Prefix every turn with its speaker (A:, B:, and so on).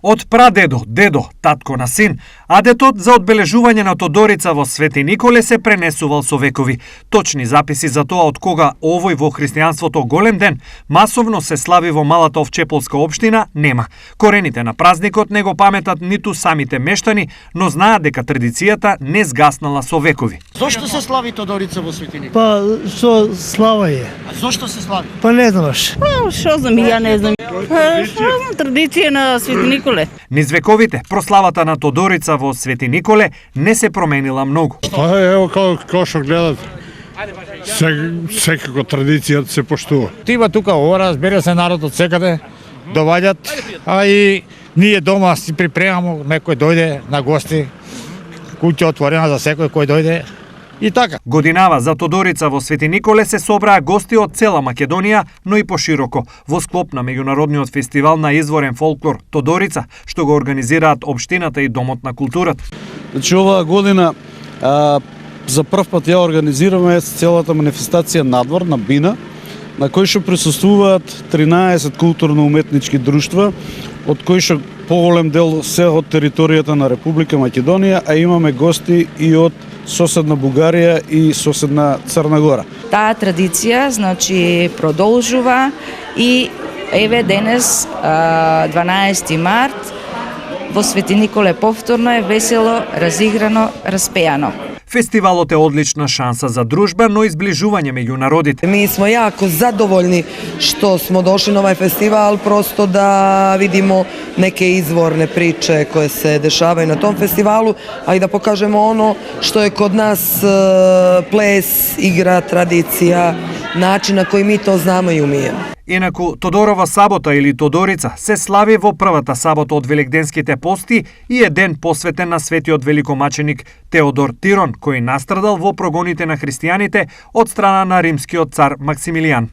A: Од прадедо, дедо, татко на син, адетот за одбележување на Тодорица во Свети Николе се пренесувал со векови. Точни записи за тоа од кога овој во христијанството голем ден масовно се слави во малата Овчеполска општина нема. Корените на празникот не го паметат ниту самите мештани, но знаат дека традицијата не згаснала со векови.
B: Зошто се слави Тодорица во Свети Николе?
C: Па, со слава е.
B: А зошто се слави?
C: Па не знаш.
D: Што знам, ја не знам. Што знам, традиција на Свети Николе.
A: Низ вековите, прославата на Тодорица во Свети Николе не се променила многу.
E: Па ево како што гледате. Секако традицијата се поштува.
F: Тива тука ора, збере се народ од секаде, доваѓат, а и ние дома си припремамо, некој дојде на гости, куќа отворена за секој кој дојде. И така.
A: Годинава за Тодорица во Свети Николе се собраа гости од цела Македонија, но и пошироко, во склоп на меѓународниот фестивал на изворен фолклор Тодорица, што го организираат општината и Домот на културата.
G: Значи оваа година за прв пат ја организираме целата манифестација надвор на Бина, на кој што присуствуваат 13 културно-уметнички друштва, од кои што поголем дел се од територијата на Република Македонија, а имаме гости и од соседна Бугарија и соседна Црна Гора.
H: Таа традиција, значи, продолжува и еве денес 12 март во Свети Николе повторно е весело, разиграно, распеано.
A: Фестивалот е одлична шанса за дружба, но и зближување меѓу народите.
I: Mi smo jako zadovoljni što smo došli na ovaj festival, prosto da vidimo neke izvorne priče koje se dešavaju na tom festivalu, a i da pokažemo ono što je kod nas ples, igra, tradicija, način na koji mi to znamo i umijemo.
A: Инаку, Тодорова сабота или Тодорица се слави во првата сабота од Великденските пости и е ден посветен на светиот великомаченик Теодор Тирон, кој настрадал во прогоните на христијаните од страна на римскиот цар Максимилијан.